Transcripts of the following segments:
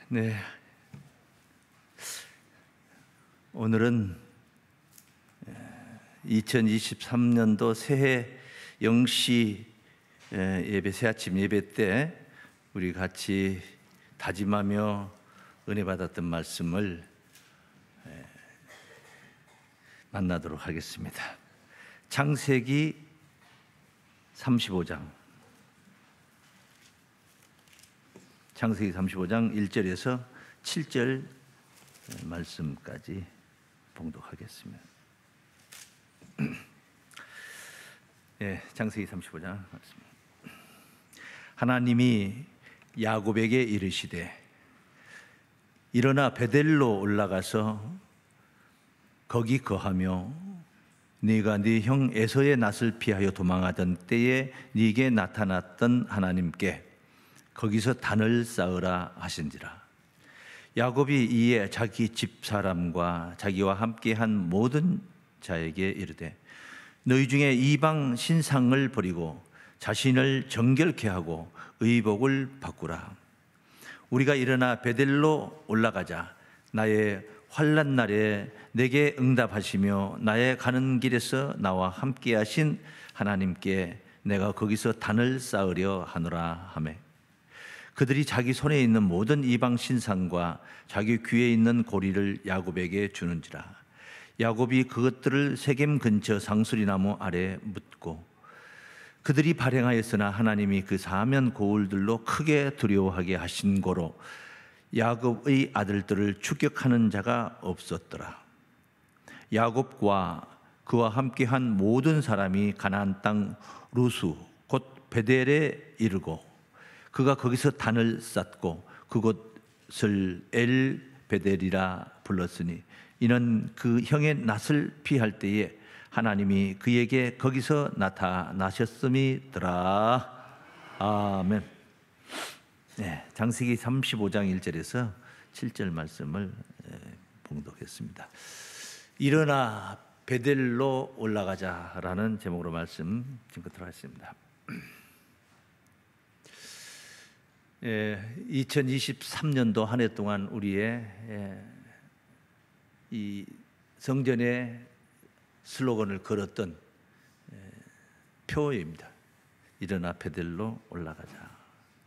네, 오늘은 2023년도 새해 영시 예배, 새아침 예배 때 우리 같이 다짐하며 은혜 받았던 말씀을 만나도록 하겠습니다. 창세기 35장, 창세기 35장 1절에서 7절 말씀까지 봉독하겠습니다. 창세기 35장 말씀. 하나님이 야곱에게 이르시되 일어나 베델로 올라가서 거기 거하며 네가 네 형 에서의 낯을 피하여 도망하던 때에 네게 나타났던 하나님께 거기서 단을 쌓으라 하신지라. 야곱이 이에 자기 집 사람과 자기와 함께한 모든 자에게 이르되 너희 중에 이방 신상을 버리고 자신을 정결케 하고 의복을 바꾸라. 우리가 일어나 베델로 올라가자. 나의 환난 날에 내게 응답하시며 나의 가는 길에서 나와 함께하신 하나님께 내가 거기서 단을 쌓으려 하노라 하매 그들이 자기 손에 있는 모든 이방 신상과 자기 귀에 있는 고리를 야곱에게 주는지라. 야곱이 그것들을 세겜 근처 상수리나무 아래 묻고 그들이 발행하였으나 하나님이 그 사면 고울들로 크게 두려워하게 하신 고로 야곱의 아들들을 추격하는 자가 없었더라. 야곱과 그와 함께한 모든 사람이 가나안 땅 루스 곧 베델에 이르고 그가 거기서 단을 쌓고 그곳을 엘 베델이라 불렀으니 이는 그 형의 낯을 피할 때에 하나님이 그에게 거기서 나타나셨음이더라. 아멘. 창세기 35장 1절에서 7절 말씀을 봉독했습니다. 일어나 베델로 올라가자라는 제목으로 말씀 증거하도록 하겠습니다. 2023년도 한 해 동안 우리의 이 성전의 슬로건을 걸었던 표입니다. 일어나 베델로 올라가자.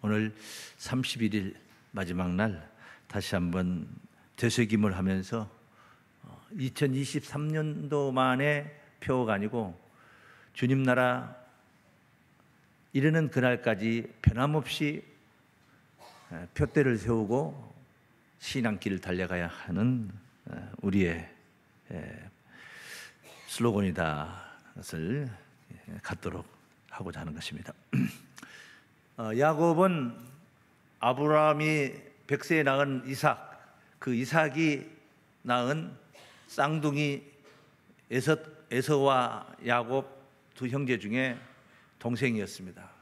오늘 31일 마지막 날 다시 한번 되새김을 하면서 2023년도만의 표가 아니고 주님 나라 이르는 그날까지 변함없이 표대를 세우고 신앙길을 달려가야 하는 우리의 슬로건이다 것을 갖도록 하고자 하는 것입니다. 야곱은 아브라함이 백세에 낳은 이삭, 그 이삭이 낳은 쌍둥이 에서와 야곱 두 형제 중에 동생이었습니다.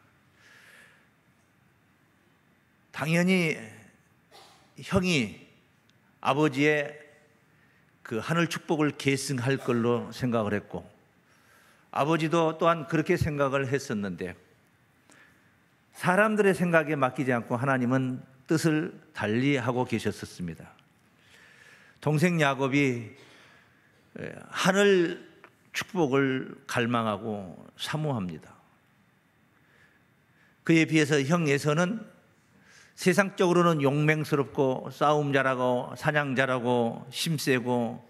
당연히 형이 아버지의 그 하늘 축복을 계승할 걸로 생각을 했고 아버지도 또한 그렇게 생각을 했었는데 사람들의 생각에 맡기지 않고 하나님은 뜻을 달리하고 계셨었습니다. 동생 야곱이 하늘 축복을 갈망하고 사모합니다. 그에 비해서 형 에서는 세상적으로는 용맹스럽고 싸움 잘하고 사냥 잘하고 힘세고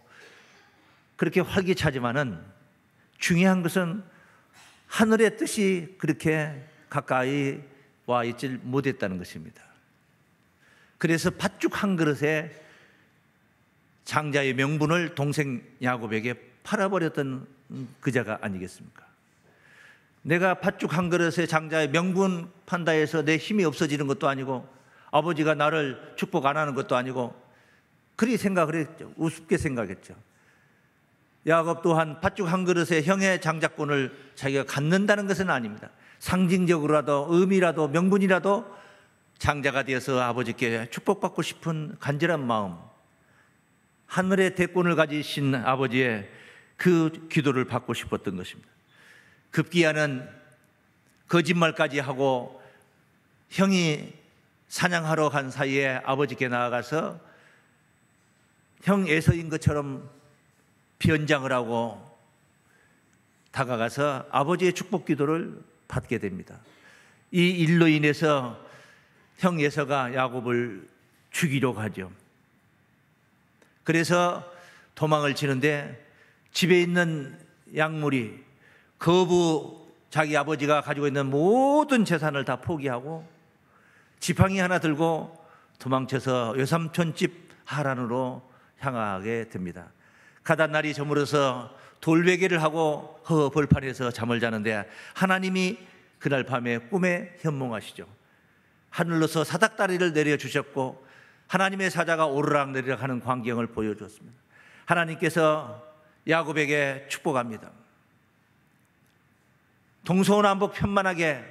그렇게 활기차지만은 중요한 것은 하늘의 뜻이 그렇게 가까이 와 있지 못했다는 것입니다. 그래서 팥죽 한 그릇에 장자의 명분을 동생 야곱에게 팔아버렸던 그자가 아니겠습니까? 내가 팥죽 한 그릇에 장자의 명분 판다 해서 내 힘이 없어지는 것도 아니고 아버지가 나를 축복 안 하는 것도 아니고 그리 생각을 했죠. 우습게 생각했죠. 야곱 또한 팥죽 한 그릇에 형의 장자권을 자기가 갖는다는 것은 아닙니다. 상징적으로라도 의미라도 명분이라도 장자가 되어서 아버지께 축복받고 싶은 간절한 마음, 하늘의 대권을 가지신 아버지의 그 기도를 받고 싶었던 것입니다. 급기야는 거짓말까지 하고 형이 사냥하러 간 사이에 아버지께 나아가서 형 에서인 것처럼 변장을 하고 다가가서 아버지의 축복 기도를 받게 됩니다. 이 일로 인해서 형 에서가 야곱을 죽이려고 하죠. 그래서 도망을 치는데 집에 있는 약물이 자기 아버지가 가지고 있는 모든 재산을 다 포기하고 지팡이 하나 들고 도망쳐서 외삼촌 집 하란으로 향하게 됩니다. 가던 날이 저물어서 돌베개를 하고 벌판에서 잠을 자는데 하나님이 그날 밤에 꿈에 현몽하시죠. 하늘로서 사닥다리를 내려주셨고 하나님의 사자가 오르락내리락 하는 광경을 보여주었습니다. 하나님께서 야곱에게 축복합니다. 동서남북 편만하게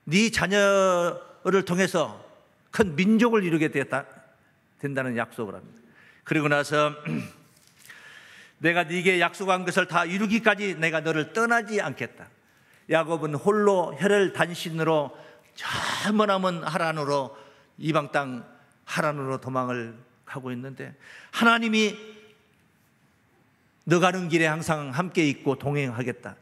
네 자녀를 통해서 큰 민족을 이루게 된다는 약속을 합니다. 그리고 나서 내가 네게 약속한 것을 다 이루기까지 내가 너를 떠나지 않겠다. 야곱은 홀로 혈을 단신으로 저 머나먼 하란으로, 이방 땅 하란으로 도망을 가고 있는데 하나님이 너 가는 길에 항상 함께 있고 동행하겠다.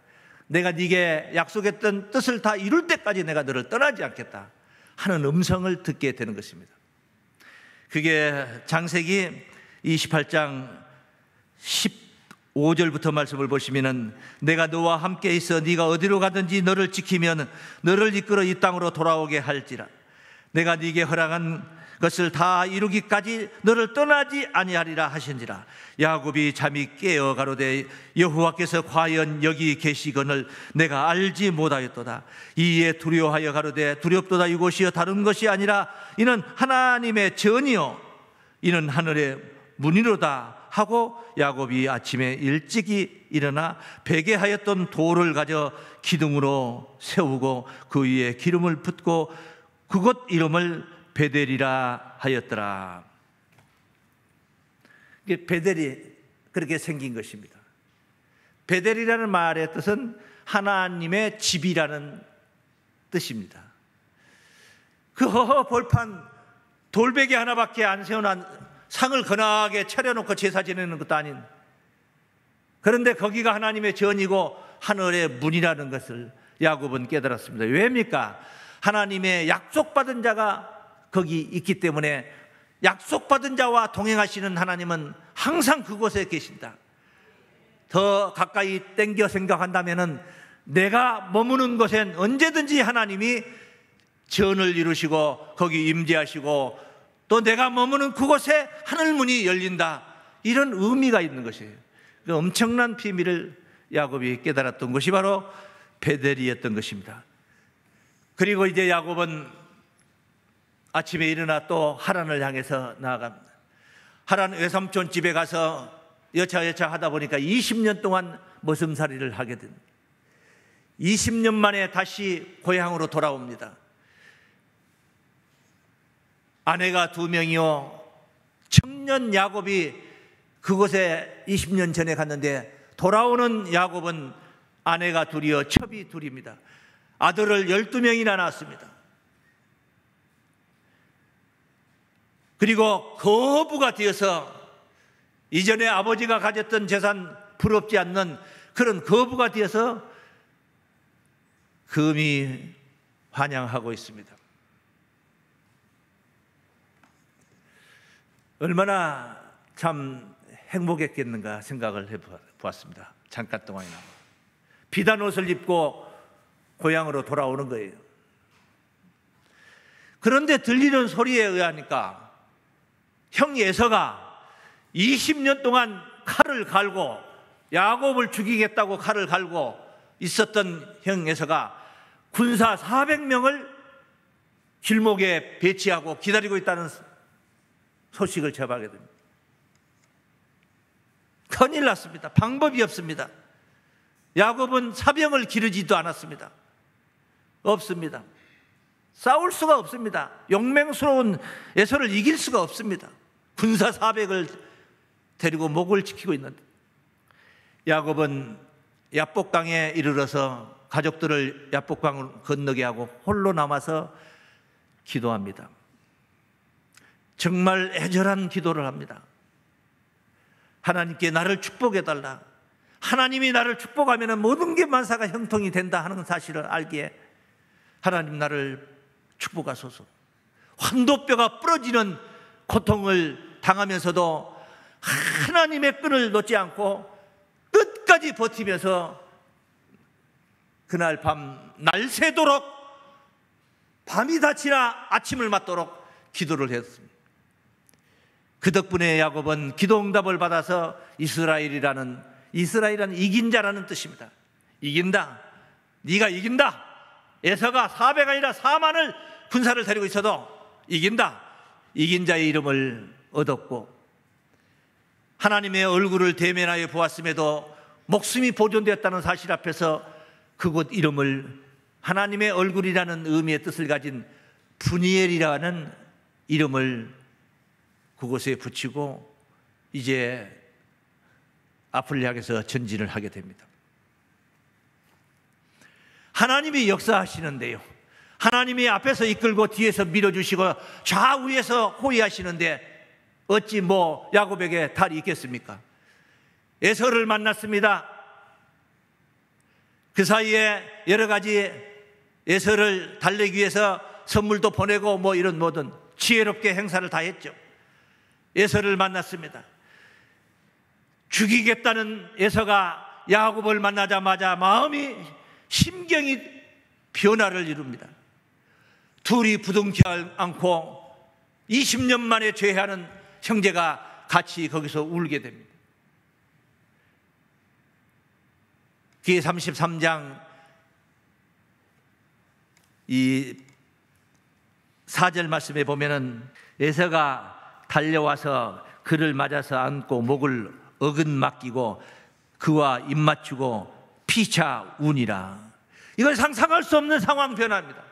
내가 네게 약속했던 뜻을 다 이룰 때까지 내가 너를 떠나지 않겠다 하는 음성을 듣게 되는 것입니다. 그게 창세기 28장 15절부터 말씀을 보시면은 내가 너와 함께 있어 네가 어디로 가든지 너를 지키면 너를 이끌어 이 땅으로 돌아오게 할지라. 내가 네게 허락한 것을 다 이루기까지 너를 떠나지 아니하리라 하신지라. 야곱이 잠이 깨어 가로되 여호와께서 과연 여기 계시거늘 내가 알지 못하였도다. 이에 두려워하여 가로되 두렵도다. 이곳이여 다른 것이 아니라 이는 하나님의 전이요 이는 하늘의 문이로다 하고 야곱이 아침에 일찍이 일어나 베개하였던 돌을 가져 기둥으로 세우고 그 위에 기름을 붓고 그곳 이름을 베델이라 하였더라. 베델이 그렇게 생긴 것입니다. 베델이라는 말의 뜻은 하나님의 집이라는 뜻입니다. 그 허허 벌판 돌베개 하나밖에 안 세워놓은 상을 거나하게 차려놓고 제사 지내는 것도 아닌, 그런데 거기가 하나님의 전이고 하늘의 문이라는 것을 야곱은 깨달았습니다. 왜입니까? 하나님의 약속받은 자가 거기 있기 때문에 약속받은 자와 동행하시는 하나님은 항상 그곳에 계신다. 더 가까이 땡겨 생각한다면 내가 머무는 곳엔 언제든지 하나님이 전을 이루시고 거기 임재하시고 또 내가 머무는 그곳에 하늘문이 열린다, 이런 의미가 있는 것이에요. 그 엄청난 비밀을 야곱이 깨달았던 것이 바로 베델이었던 것입니다. 그리고 이제 야곱은 아침에 일어나 또 하란을 향해서 나아갑니다. 하란 외삼촌 집에 가서 여차여차 하다 보니까 20년 동안 머슴살이를 하게 됩니다. 20년 만에 다시 고향으로 돌아옵니다. 아내가 2명이요 청년 야곱이 그곳에 20년 전에 갔는데 돌아오는 야곱은 아내가 2이요 첩이 2입니다. 아들을 12명이나 낳았습니다. 그리고 거부가 되어서 이전에 아버지가 가졌던 재산 부럽지 않는 그런 거부가 되어서 금이 환영하고 있습니다. 얼마나 참 행복했겠는가 생각을 해보았습니다. 잠깐 동안이나마. 비단 옷을 입고 고향으로 돌아오는 거예요. 그런데 들리는 소리에 의하니까 형 에서가 20년 동안 칼을 갈고 야곱을 죽이겠다고 칼을 갈고 있었던 형 에서가 군사 400명을 길목에 배치하고 기다리고 있다는 소식을 접하게 됩니다. 큰일 났습니다. 방법이 없습니다. 야곱은 사병을 기르지도 않았습니다. 없습니다. 싸울 수가 없습니다. 용맹스러운 에서를 이길 수가 없습니다. 군사 400을 데리고 목을 지키고 있는데 야곱은 야복강에 이르러서 가족들을 야복강을 건너게 하고 홀로 남아서 기도합니다. 정말 애절한 기도를 합니다. 하나님께 나를 축복해달라. 하나님이 나를 축복하면 모든 게 만사가 형통이 된다 하는 사실을 알기에 하나님 나를 축복하소서. 환도뼈가 부러지는 고통을 당하면서도 하나님의 끈을 놓지 않고 끝까지 버티면서 그날 밤 날 새도록 밤이 다 지나 아침을 맞도록 기도를 했습니다. 그 덕분에 야곱은 기도 응답을 받아서 이스라엘이라는 이긴 자라는 뜻입니다. 이긴다. 네가 이긴다. 에서가 400 아니라 4만을 군사를 데리고 있어도 이긴다. 이긴 자의 이름을 얻었고 하나님의 얼굴을 대면하여 보았음에도 목숨이 보존되었다는 사실 앞에서 그곳 이름을 하나님의 얼굴이라는 의미의 뜻을 가진 푸니엘이라는 이름을 그곳에 붙이고 이제 앞을 향해서 전진을 하게 됩니다. 하나님이 역사하시는데요, 하나님이 앞에서 이끌고 뒤에서 밀어주시고 좌우에서 호위하시는데 어찌 야곱에게 탈이 있겠습니까? 에서를 만났습니다. 그 사이에 여러 가지 에서를 달래기 위해서 선물도 보내고 이런 모든 지혜롭게 행사를 다 했죠. 에서를 만났습니다. 죽이겠다는 에서가 야곱을 만나자마자 심경이 변화를 이룹니다. 둘이 부둥켜 안고 20년 만에 죄하는 형제가 같이 거기서 울게 됩니다. 기해 33장 이 4절 말씀에 보면은 에서가 달려와서 그를 맞아서 안고 목을 어긋맞기고 그와 입맞추고 피차 우니라. 이걸 상상할 수 없는 상황 변화입니다.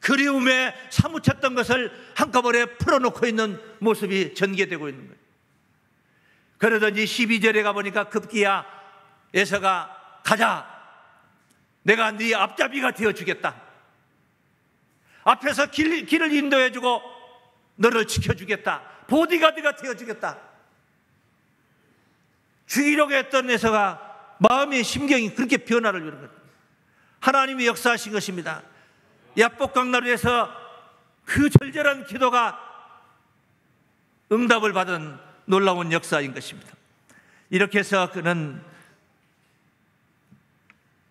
그리움에 사무쳤던 것을 한꺼번에 풀어놓고 있는 모습이 전개되고 있는 거예요. 그러더니 12절에 가보니까 급기야 에서가 가자, 내가 네 앞잡이가 되어주겠다. 앞에서 길을 인도해주고 너를 지켜주겠다. 보디가드가 되어주겠다. 죽이려고 했던 에서가 마음의 심경이 그렇게 변화를 이룬 거예요. 하나님이 역사하신 것입니다. 야복강나루에서 그 절절한 기도가 응답을 받은 놀라운 역사인 것입니다. 이렇게 해서 그는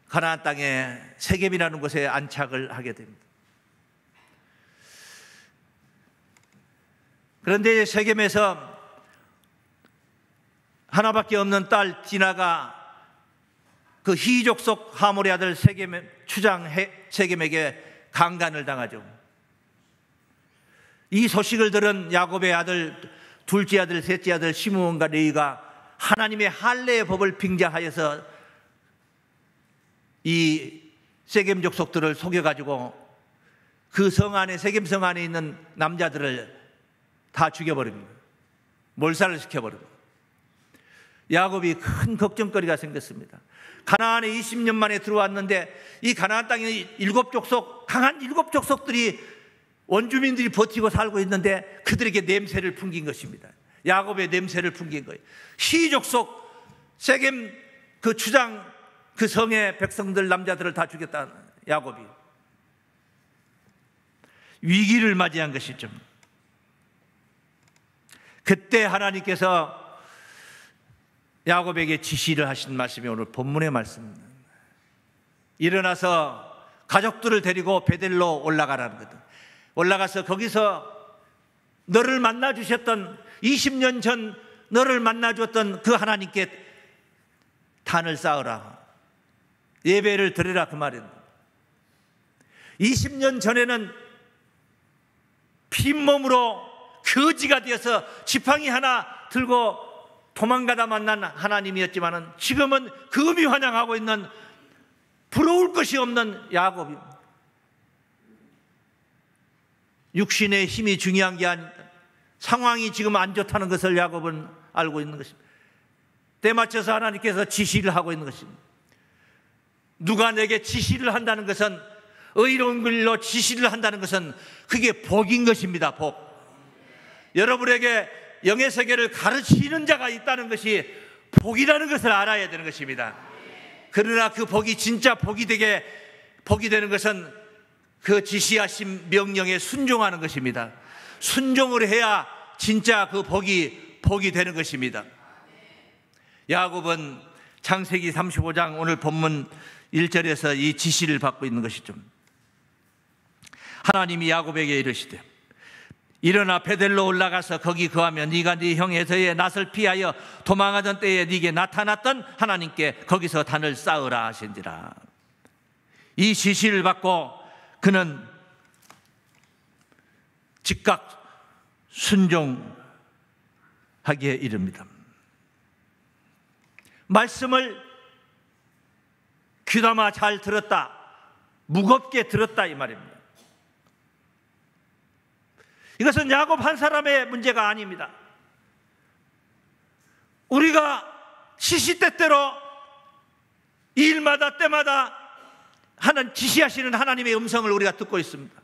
가나안 땅에 세겜이라는 곳에 안착을 하게 됩니다. 그런데 세겜에서 하나밖에 없는 딸 디나가 그 히족속 하몰의 아들 추장 세겜에게 강간을 당하죠. 이 소식을 들은 야곱의 아들, 둘째 아들, 셋째 아들 시므온과 레위가 하나님의 할례의 법을 빙자하여서 이 세겜 족속들을 속여가지고 그 성 안에, 세겜 성 안에 있는 남자들을 다 죽여버립니다. 몰살을 시켜버립니다. 야곱이 큰 걱정거리가 생겼습니다. 가나안에 20년 만에 들어왔는데 이 가나안 땅에 강한 7족속들이 원주민들이 버티고 살고 있는데 그들에게 냄새를 풍긴 것입니다. 야곱의 냄새를 풍긴 거예요. 히족속 세겜 그 추장 그 성의 백성들 남자들을 다 죽였다. 야곱이 위기를 맞이한 것이죠. 그때 하나님께서 야곱에게 지시를 하신 말씀이 오늘 본문의 말씀입니다. 일어나서 가족들을 데리고 베델로 올라가라는 거다. 올라가서 거기서 너를 만나 주셨던 20년 전 너를 만나 주었던 그 하나님께 단을 쌓으라. 예배를 드리라 그 말입니다. 20년 전에는 빈몸으로 거지가 되어서 지팡이 하나 들고 도망가다 만난 하나님이었지만 지금은 금이 환영하고 있는 부러울 것이 없는 야곱입니다. 육신의 힘이 중요한 게 아닙니다. 상황이 지금 안 좋다는 것을 야곱은 알고 있는 것입니다. 때 맞춰서 하나님께서 지시를 하고 있는 것입니다. 누가 내게 지시를 한다는 것은 의로운 길로 지시를 한다는 것은 그게 복인 것입니다. 복. 여러분에게 영의 세계를 가르치는 자가 있다는 것이 복이라는 것을 알아야 되는 것입니다. 그러나 그 복이 진짜 복이 되는 것은 그 지시하신 명령에 순종하는 것입니다. 순종을 해야 진짜 그 복이 되는 것입니다. 야곱은 창세기 35장 오늘 본문 1절에서 이 지시를 받고 있는 것이죠. 하나님이 야곱에게 이르시되 일어나 베델로 올라가서 거기 거하며 네가 네 형 에서의 낯을 피하여 도망하던 때에 네게 나타났던 하나님께 거기서 단을 쌓으라 하신지라. 이 지시를 받고 그는 즉각 순종하기에 이릅니다. 말씀을 귀담아 잘 들었다, 무겁게 들었다 이 말입니다. 이것은 야곱 한 사람의 문제가 아닙니다. 우리가 시시때때로 일마다 때마다 하는 지시하시는 하나님의 음성을 우리가 듣고 있습니다.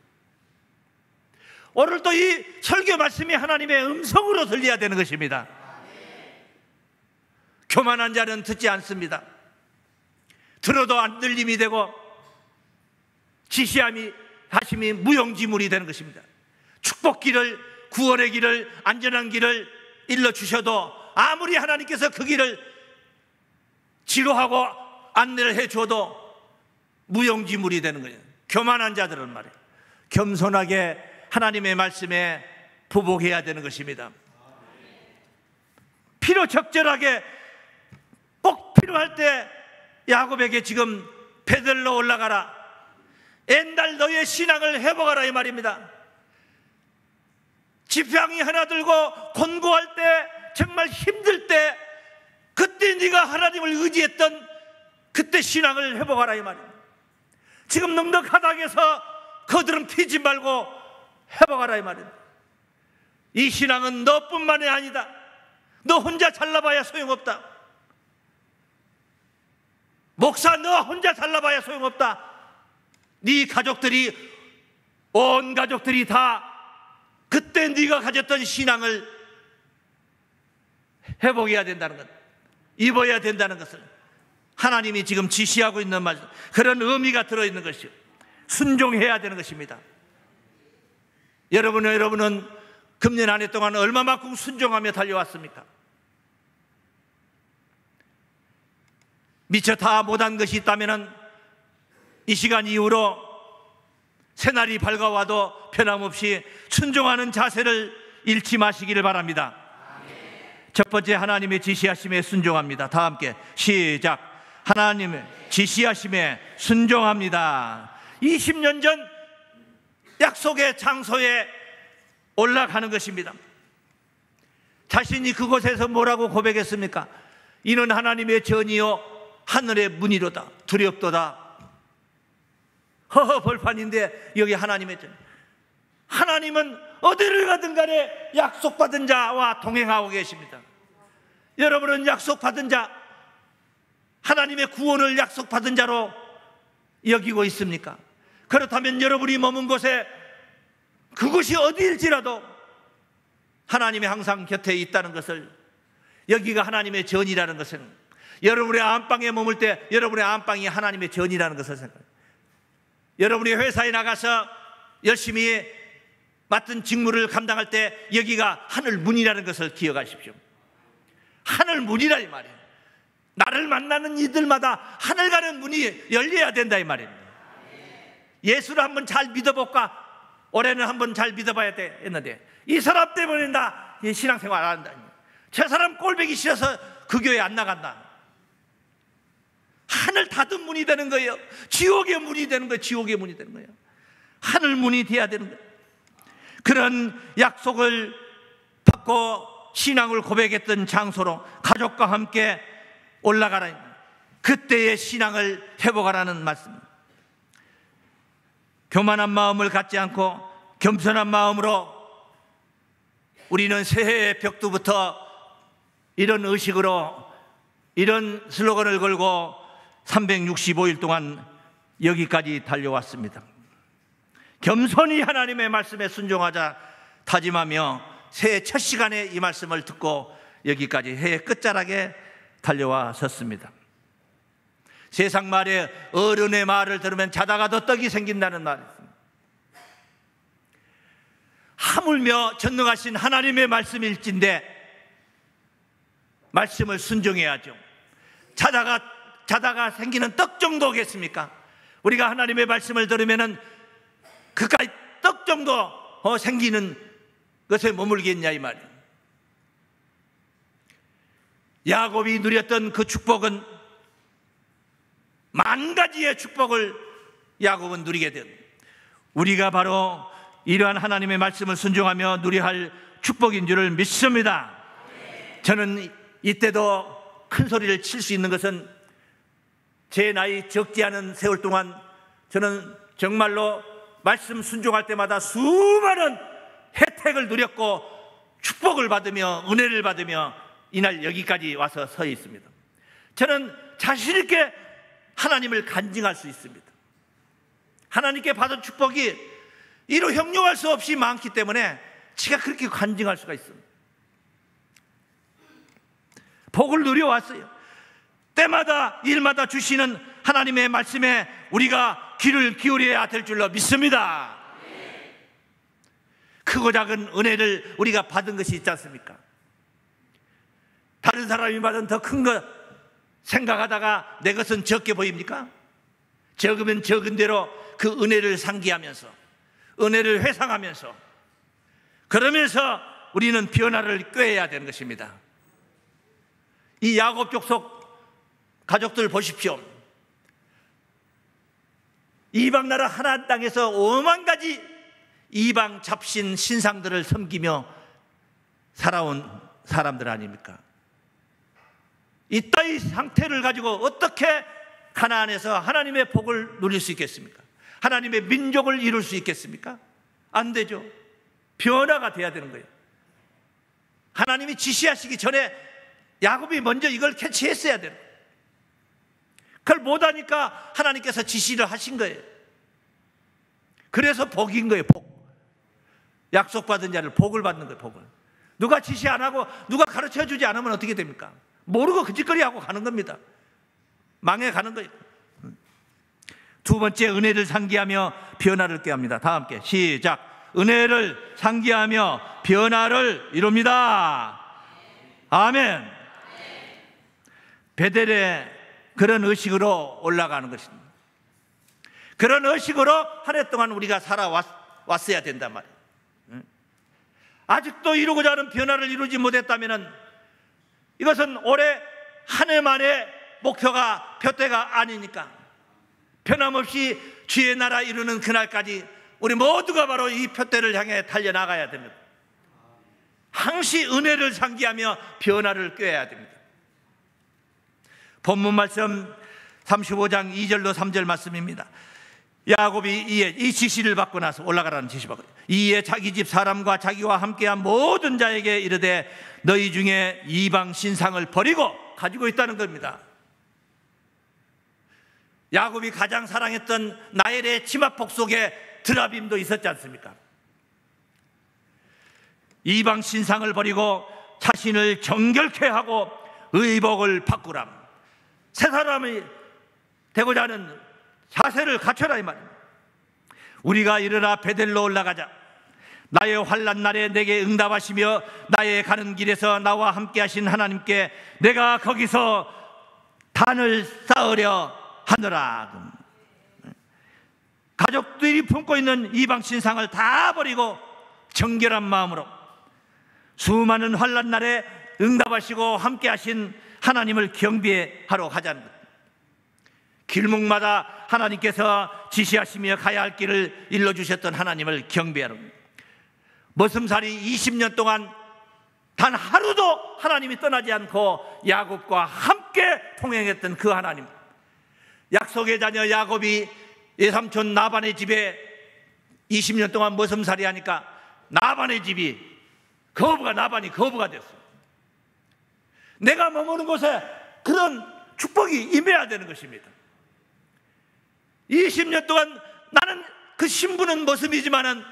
오늘도 이 설교 말씀이 하나님의 음성으로 들려야 되는 것입니다. 교만한 자는 듣지 않습니다. 들어도 안 들림이 되고 지시하심이 무용지물이 되는 것입니다. 축복길을, 구원의 길을, 안전한 길을 일러주셔도 아무리 하나님께서 그 길을 지루하고 안내를 해줘도 무용지물이 되는 거예요. 교만한 자들은 말이에요. 겸손하게 하나님의 말씀에 부복해야 되는 것입니다. 필요적절하게 꼭 필요할 때 야곱에게 지금 베델로 올라가라, 옛날 너의 신앙을 회복하라 이 말입니다. 지팡이 하나 들고 곤고할 때, 정말 힘들 때, 그때 네가 하나님을 의지했던 그때 신앙을 회복하라 이 말입니다. 지금 넉넉하다해서 거드름 피지 말고 회복하라 이 말입니다. 이 신앙은 너뿐만이 아니다. 너 혼자 잘나봐야 소용없다. 목사 너 혼자 잘나봐야 소용없다. 네 가족들이, 온 가족들이 다 그때 네가 가졌던 신앙을 회복해야 된다는 것, 입어야 된다는 것을 하나님이 지금 지시하고 있는 말, 그런 의미가 들어있는 것이요, 순종해야 되는 것입니다. 여러분은 금년 한 해 동안 얼마만큼 순종하며 달려왔습니까? 미처 다 못한 것이 있다면 이 시간 이후로 새날이 밝아와도 변함없이 순종하는 자세를 잃지 마시기를 바랍니다. 첫 번째, 하나님의 지시하심에 순종합니다. 다 함께 시작. 하나님의 지시하심에 순종합니다. 20년 전 약속의 장소에 올라가는 것입니다. 자신이 그곳에서 뭐라고 고백했습니까? 이는 하나님의 전이요 하늘의 문이로다. 두렵도다. 허허 벌판인데 여기 하나님의 전. 하나님은 어디를 가든 간에 약속받은 자와 동행하고 계십니다. 여러분은 약속받은 자, 하나님의 구원을 약속받은 자로 여기고 있습니까? 그렇다면 여러분이 머문 곳에, 그곳이 어디일지라도 하나님이 항상 곁에 있다는 것을, 여기가 하나님의 전이라는 것은, 여러분의 안방에 머물 때 여러분의 안방이 하나님의 전이라는 것을 생각해요. 여러분이 회사에 나가서 열심히 맡은 직무를 감당할 때 여기가 하늘 문이라는 것을 기억하십시오. 하늘 문이라 이 말이에요. 나를 만나는 이들마다 하늘 가는 문이 열려야 된다 이 말입니다. 예수를 한번 잘 믿어볼까? 올해는 한번 잘 믿어봐야 돼 했는데 이 사람 때문에 나 신앙생활 안 한다. 저 사람 꼴보기 싫어서 그 교회 안 나간다. 하늘 닫은 문이 되는 거예요. 지옥의 문이 되는 거예요. 지옥의 문이 되는 거예요. 하늘 문이 돼야 되는 거예요. 그런 약속을 받고 신앙을 고백했던 장소로 가족과 함께 올라가라. 그때의 신앙을 회복하라는 말씀입니다. 교만한 마음을 갖지 않고 겸손한 마음으로 우리는 새해의 벽두부터 이런 의식으로, 이런 슬로건을 걸고 365일 동안 여기까지 달려왔습니다. 겸손히 하나님의 말씀에 순종하자 다짐하며 새해 첫 시간에 이 말씀을 듣고 여기까지 해의 끝자락에 달려와 섰습니다. 세상 말에 어른의 말을 들으면 자다가 더 떡이 생긴다는 말이 있습니다. 하물며 전능하신 하나님의 말씀일진데 말씀을 순종해야죠. 자다가 생기는 떡 정도겠습니까? 우리가 하나님의 말씀을 들으면은 그까지 떡 정도 생기는 것에 머물겠냐 이 말이에요. 야곱이 누렸던 그 축복은 만 가지의 축복을 야곱은 누리게 된, 우리가 바로 이러한 하나님의 말씀을 순종하며 누려야 할 축복인 줄을 믿습니다. 저는 이때도 큰 소리를 칠 수 있는 것은 제 나이 적지 않은 세월 동안 저는 정말로 말씀 순종할 때마다 수많은 혜택을 누렸고 축복을 받으며 은혜를 받으며 이날 여기까지 와서 서 있습니다. 저는 자신 있게 하나님을 간증할 수 있습니다. 하나님께 받은 축복이 이루 형용할 수 없이 많기 때문에 제가 그렇게 간증할 수가 있습니다. 복을 누려왔어요. 때마다 일마다 주시는 하나님의 말씀에 우리가 귀를 기울여야 될 줄로 믿습니다. 크고 작은 은혜를 우리가 받은 것이 있지 않습니까? 다른 사람이 받은 더 큰 것 생각하다가 내 것은 적게 보입니까? 적으면 적은 대로 그 은혜를 상기하면서 은혜를 회상하면서 그러면서 우리는 변화를 꾀해야 되는 것입니다. 이 야곱 족속 가족들 보십시오. 이방 나라 하나님 땅에서 5만 가지 이방 잡신 신상들을 섬기며 살아온 사람들 아닙니까? 이따위 상태를 가지고 어떻게 가나안에서 하나님의 복을 누릴 수 있겠습니까? 하나님의 민족을 이룰 수 있겠습니까? 안 되죠. 변화가 돼야 되는 거예요. 하나님이 지시하시기 전에 야곱이 먼저 이걸 캐치했어야 돼요. 그걸 못하니까 하나님께서 지시를 하신 거예요. 그래서 복인 거예요. 복. 약속받은 자를 복을 받는 거예요. 복을. 누가 지시 안 하고 누가 가르쳐주지 않으면 어떻게 됩니까? 모르고 그 짓거리 하고 가는 겁니다. 망해가는 거예요. 두 번째, 은혜를 상기하며 변화를 꾀합니다. 다 함께 시작. 은혜를 상기하며 변화를 이룹니다. 아멘. 베델에 그런 의식으로 올라가는 것입니다. 그런 의식으로 한 해 동안 우리가 살아왔어야 된단 말이에요. 아직도 이루고자 하는 변화를 이루지 못했다면 이것은 올해 한 해만의 목표가 표대가 아니니까 변함없이 주의 나라 이루는 그날까지 우리 모두가 바로 이 표대를 향해 달려나가야 됩니다. 항시 은혜를 상기하며 변화를 꾀해야 됩니다. 본문 말씀 35장 2절로 3절 말씀입니다. 야곱이 이에 이 지시를 받고 나서 올라가라는 지시 받고 이에 자기 집 사람과 자기와 함께한 모든 자에게 이르되 너희 중에 이방 신상을 버리고 가지고 있다는 겁니다. 야곱이 가장 사랑했던 나엘의 치마폭 속에 드라빔도 있었지 않습니까? 이방 신상을 버리고 자신을 정결케 하고 의복을 바꾸라. 새 사람이 되고자 하는 자세를 갖춰라 이 말입니다. 우리가 일어나 베델로 올라가자. 나의 환난 날에 내게 응답하시며 나의 가는 길에서 나와 함께 하신 하나님께 내가 거기서 단을 쌓으려 하노라. 가족들이 품고 있는 이방 신상을 다 버리고 정결한 마음으로 수많은 환난 날에 응답하시고 함께 하신 하나님을 경배하러 가자는 것. 길목마다 하나님께서 지시하시며 가야 할 길을 일러주셨던 하나님을 경배하러, 머슴살이 20년 동안 단 하루도 하나님이 떠나지 않고 야곱과 함께 통행했던 그 하나님, 약속의 자녀 야곱이 외삼촌 나반의 집에 20년 동안 머슴살이 하니까 나반의 집이 나반이 거부가 됐어요. 내가 머무는 곳에 그런 축복이 임해야 되는 것입니다. 20년 동안 나는 그 신부는 모습이지만은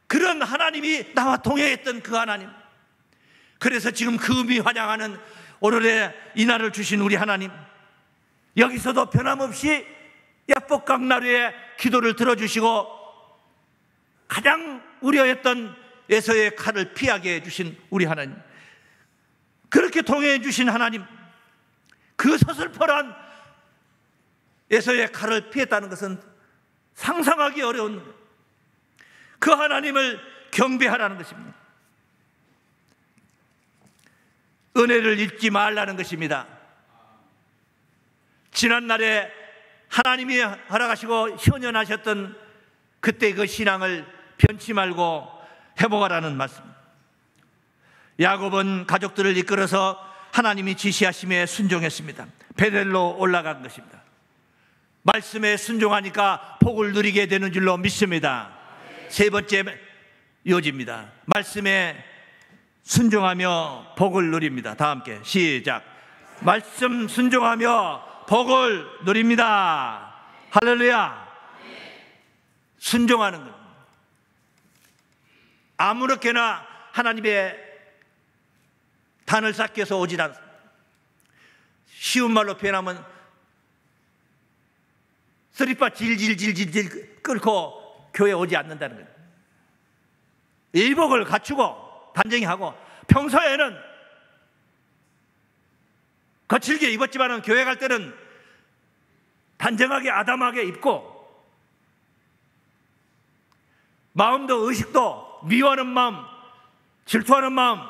그런 하나님이 나와 동행했던 그 하나님, 그래서 지금 금이 환영하는 오늘의 이날을 주신 우리 하나님, 여기서도 변함없이 야복강나루의 기도를 들어주시고 가장 우려했던 에서의 칼을 피하게 해주신 우리 하나님, 그렇게 동행해 주신 하나님, 그 서슬퍼런 에서의 칼을 피했다는 것은 상상하기 어려운 그 하나님을 경배하라는 것입니다. 은혜를 잊지 말라는 것입니다. 지난날에 하나님이 허락하시고 현현하셨던 그때 그 신앙을 변치 말고 회복하라는 말씀. 야곱은 가족들을 이끌어서 하나님이 지시하심에 순종했습니다. 베델로 올라간 것입니다. 말씀에 순종하니까 복을 누리게 되는 줄로 믿습니다. 세 번째 요지입니다. 말씀에 순종하며 복을 누립니다. 다 함께 시작. 말씀 순종하며 복을 누립니다. 할렐루야. 순종하는 것, 아무렇게나 하나님의 단을 쌓여서 오지 않습니다. 쉬운 말로 표현하면 쓰리빠 질질질질 끓고 교회 오지 않는다는 거예요. 일복을 갖추고 단정히 하고, 평소에는 거칠게 입었지만 교회 갈 때는 단정하게 아담하게 입고, 마음도 의식도 미워하는 마음, 질투하는 마음,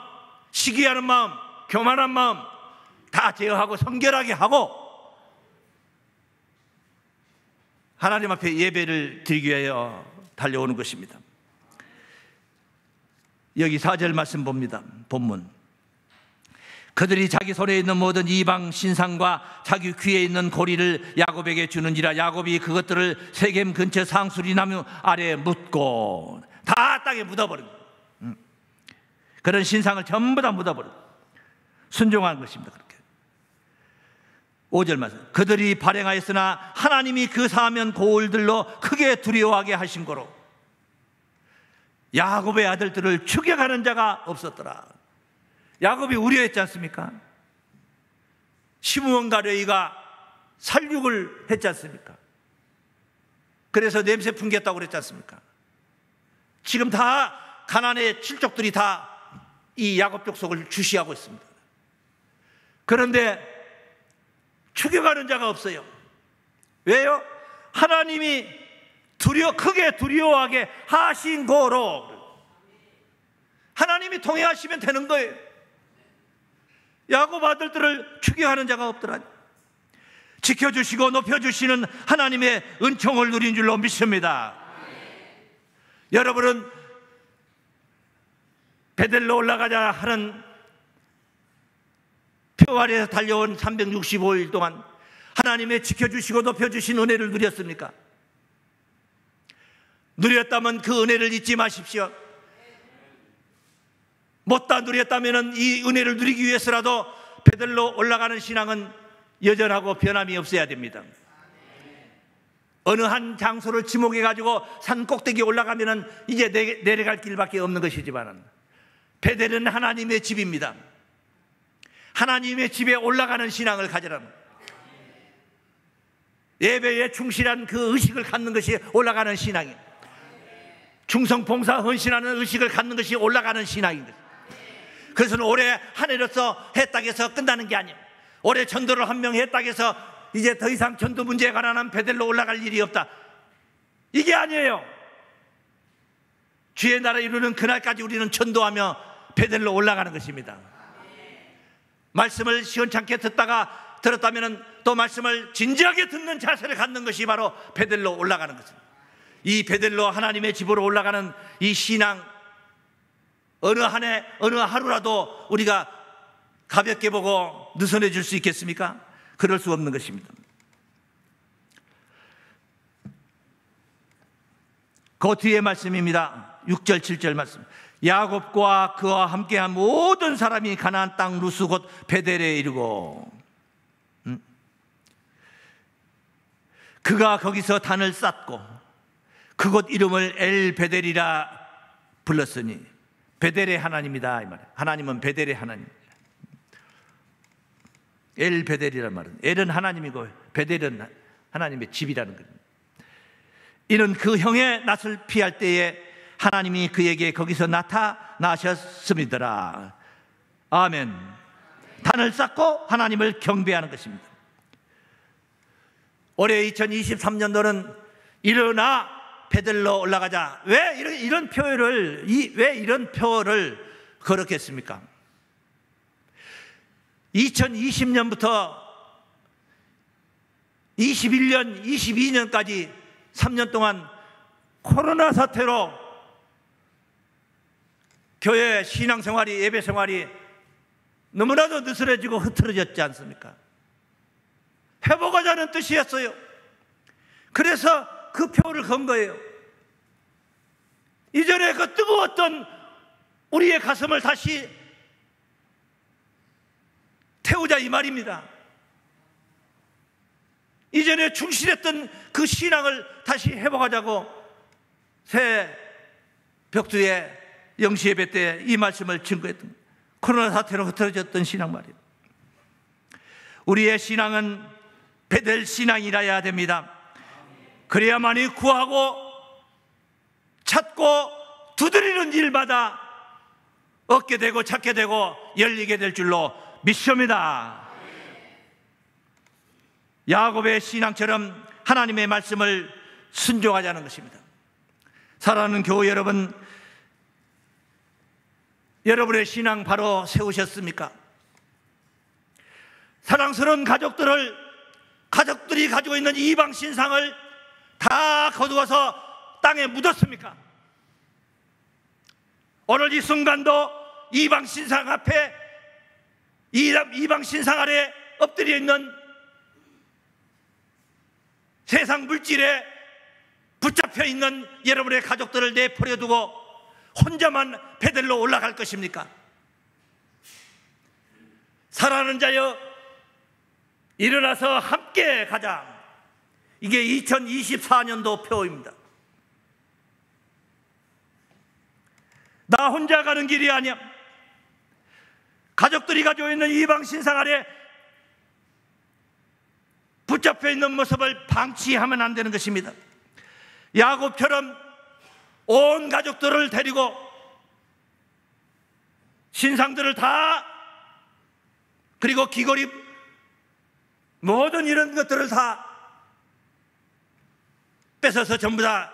시기하는 마음, 교만한 마음 다 제어하고 성결하게 하고 하나님 앞에 예배를 드리기 위하여 달려오는 것입니다. 여기 4절 말씀 봅니다. 본문. 그들이 자기 손에 있는 모든 이방 신상과 자기 귀에 있는 고리를 야곱에게 주는지라. 야곱이 그것들을 세겜 근처 상수리 나무 아래에 묻고, 다 땅에 묻어버린 그런 신상을 전부 다 묻어버린 순종한 것입니다. 그렇게 5절 말씀. 그들이 발행하였으나 하나님이 그 사면 고울들로 크게 두려워하게 하신 거로 야곱의 아들들을 추격하는 자가 없었더라. 야곱이 우려했지 않습니까? 시므온과 레위가 살육을 했지 않습니까? 그래서 냄새 풍겼다고 그랬지 않습니까? 지금 다 가나안의 칠족들이 다 이 야곱 족속을 주시하고 있습니다. 그런데 추격하는 자가 없어요. 왜요? 하나님이 크게 두려워하게 하신 거로. 하나님이 통행하시면 되는 거예요. 야곱 아들들을 추격하는 자가 없더라. 지켜주시고 높여주시는 하나님의 은총을 누린 줄로 믿습니다. 여러분은 베델로 올라가자 하는 표 아래에서 달려온 365일 동안 하나님의 지켜주시고 높여주신 은혜를 누렸습니까? 누렸다면 그 은혜를 잊지 마십시오. 못다 누렸다면 이 은혜를 누리기 위해서라도 베델로 올라가는 신앙은 여전하고 변함이 없어야 됩니다. 어느 한 장소를 지목해가지고 산 꼭대기에 올라가면 이제 내려갈 길밖에 없는 것이지만, 베델은 하나님의 집입니다. 하나님의 집에 올라가는 신앙을 가지라는, 예배에 충실한 그 의식을 갖는 것이 올라가는 신앙입니다. 충성, 봉사, 헌신하는 의식을 갖는 것이 올라가는 신앙입니다. 그것은 올해 한 해로서 했다고 해서 끝나는 게 아니에요. 올해 전도를 한 명 했다고 해서 이제 더 이상 전도 문제에 관한 베델로 올라갈 일이 없다, 이게 아니에요. 주의 나라 이루는 그날까지 우리는 전도하며 베델로 올라가는 것입니다. 말씀을 시원찮게 들었다면 또 말씀을 진지하게 듣는 자세를 갖는 것이 바로 베델로 올라가는 것입니다. 이 베델로 하나님의 집으로 올라가는 이 신앙, 어느 한 해 어느 하루라도 우리가 가볍게 보고 느슨해 줄 수 있겠습니까? 그럴 수 없는 것입니다. 그 뒤에 말씀입니다. 6절 7절 말씀. 야곱과 그와 함께한 모든 사람이 가나안 땅 루스 곧 베델에 이르고, 그가 거기서 단을 쌓고 그곳 이름을 엘 베델이라 불렀으니, 베델의 하나님이다 이 말이에요. 하나님은 베델의 하나님. 엘 베델이란 말은 엘은 하나님이고 베델은 하나님의 집이라는 겁니다. 이는 그 형의 낯을 피할 때에 하나님이 그에게 거기서 나타나셨음이더라. 아멘. 단을 쌓고 하나님을 경배하는 것입니다. 올해 2023년도는 일어나 베델로 올라가자. 왜 이런 표를 거룩했습니까? 2020년부터 21년, 22년까지 3년 동안 코로나 사태로 교회 신앙생활이, 예배생활이 너무나도 느슨해지고 흐트러졌지 않습니까? 회복하자는 뜻이었어요. 그래서 그 표를 건 거예요. 이전에 그 뜨거웠던 우리의 가슴을 다시 태우자 이 말입니다. 이전에 충실했던 그 신앙을 다시 회복하자고 새 벽두에 영시 예배 때 이 말씀을 증거했던, 코로나 사태로 흐트러졌던 신앙 말이에요. 우리의 신앙은 베델 신앙이라야 됩니다. 그래야만이 구하고 찾고 두드리는 일마다 얻게 되고 찾게 되고 열리게 될 줄로 믿습니다. 야곱의 신앙처럼 하나님의 말씀을 순종하자는 것입니다. 사랑하는 교회 여러분, 여러분의 신앙 바로 세우셨습니까? 사랑스러운 가족들이 가지고 있는 이방 신상을 다 거두어서 땅에 묻었습니까? 오늘 이 순간도 이방 신상 앞에, 이방 신상 아래 엎드려 있는 세상 물질에 붙잡혀 있는 여러분의 가족들을 내버려 두고 혼자만 베델로 올라갈 것입니까? 사랑하는 자여, 일어나서 함께 가자. 이게 2024년도 표입니다. 나 혼자 가는 길이 아니야. 가족들이 가지고 있는 이방 신상 아래 붙잡혀 있는 모습을 방치하면 안 되는 것입니다. 야곱처럼 온 가족들을 데리고 신상들을 다, 그리고 귀걸이, 모든 이런 것들을 다 뺏어서 전부 다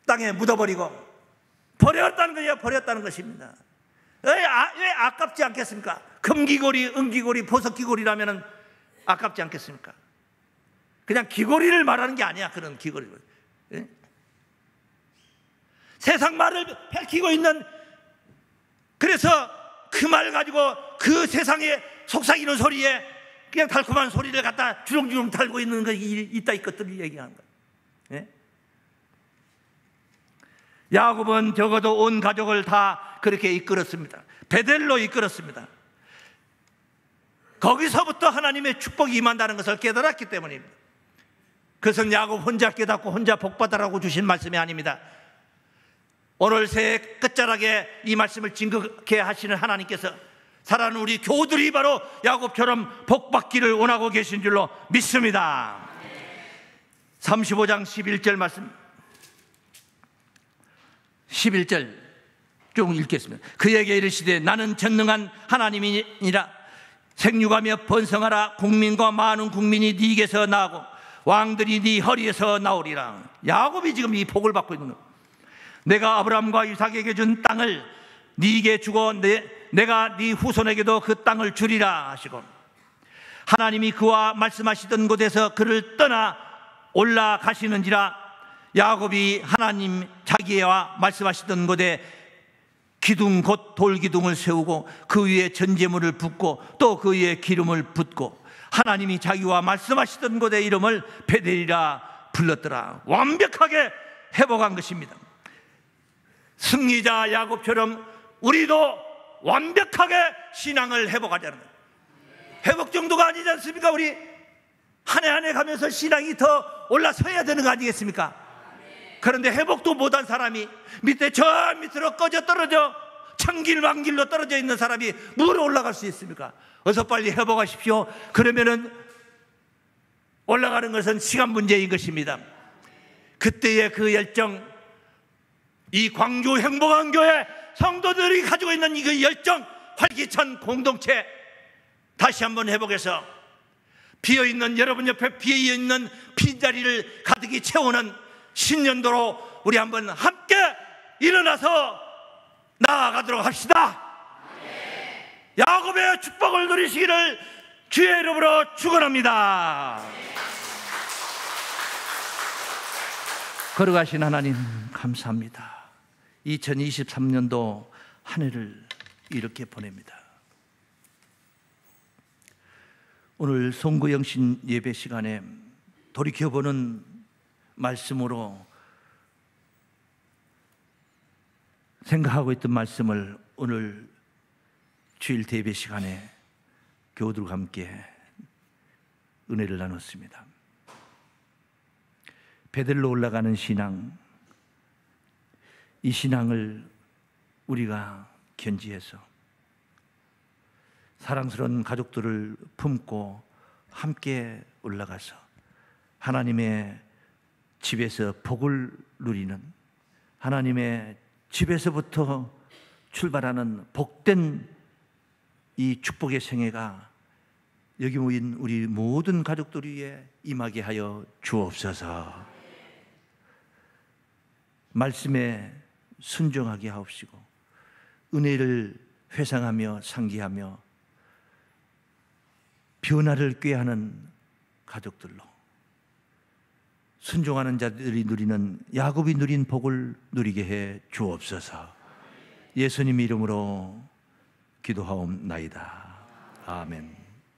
땅에 묻어버리고 버렸다는 거예요. 버렸다는 것입니다. 왜 아깝지 않겠습니까? 금귀걸이, 은귀걸이, 보석귀걸이라면 아깝지 않겠습니까? 그냥 귀걸이를 말하는 게 아니야. 그런 귀걸이를, 예? 세상 말을 밝히고 있는, 그래서 그 말 가지고 그 세상에 속삭이는 소리에 그냥 달콤한 소리를 갖다 주렁주렁 달고 있는 거 있다, 이 것들을 얘기하는 거예요. 예? 야곱은 적어도 온 가족을 다 그렇게 이끌었습니다. 베델로 이끌었습니다. 거기서부터 하나님의 축복이 임한다는 것을 깨달았기 때문입니다. 그것은 야곱 혼자 깨닫고 혼자 복받으라고 주신 말씀이 아닙니다. 오늘 새해 끝자락에 이 말씀을 증거케 하시는 하나님께서 사랑하는 우리 교우들이 바로 야곱처럼 복받기를 원하고 계신 줄로 믿습니다. 35장 11절 말씀, 11절 쭉 읽겠습니다. 그에게 이르시되 나는 전능한 하나님이니라. 생육하며 번성하라. 국민과 많은 국민이 네게서 나고 왕들이 네 허리에서 나오리라. 야곱이 지금 이 복을 받고 있는 거예요. 내가 아브라함과 이삭에게 준 땅을 네게 주고 내가 네 후손에게도 그 땅을 주리라 하시고, 하나님이 그와 말씀하시던 곳에서 그를 떠나 올라가시는지라. 야곱이 하나님 자기와 말씀하시던 곳에 기둥 곧 돌기둥을 세우고 그 위에 전제물을 붓고 또 그 위에 기름을 붓고 하나님이 자기와 말씀하시던 곳의 이름을 베델이라 불렀더라. 완벽하게 회복한 것입니다. 승리자 야곱처럼 우리도 완벽하게 신앙을 회복하자는 거예요. 회복 정도가 아니지 않습니까? 우리 한 해 한 해 가면서 신앙이 더 올라서야 되는 거 아니겠습니까? 그런데 회복도 못한 사람이 밑에 저 밑으로 꺼져 떨어져 천길만길로 떨어져 있는 사람이 뭘 올라갈 수 있습니까? 어서 빨리 회복하십시오. 그러면은 올라가는 것은 시간 문제인 것입니다. 그때의 그 열정, 이 광주 행복한 교회 성도들이 가지고 있는 이 열정, 활기찬 공동체 다시 한번 회복해서 비어있는, 여러분 옆에 비어있는 빈자리를 가득히 채우는 신년도로 우리 한번 함께 일어나서 나아가도록 합시다. 야곱의 축복을 누리시기를 주의 이름으로 축원합니다. 걸어가신 하나님 감사합니다. 2023년도 한 해를 이렇게 보냅니다. 오늘 송구영신 예배 시간에 돌이켜보는 말씀으로 생각하고 있던 말씀을 오늘 주일 예배 시간에 교우들과 함께 은혜를 나눴습니다. 베들로 올라가는 신앙, 이 신앙을 우리가 견지해서 사랑스러운 가족들을 품고 함께 올라가서 하나님의 집에서 복을 누리는, 하나님의 집에서부터 출발하는 복된 이 축복의 생애가 여기 모인 우리 모든 가족들 위에 임하게 하여 주옵소서. 말씀에 순종하게 하옵시고 은혜를 회상하며 상기하며 변화를 꾀하는 가족들로, 순종하는 자들이 누리는, 야곱이 누린 복을 누리게 해 주옵소서. 예수님 이름으로 기도하옵나이다. 아멘.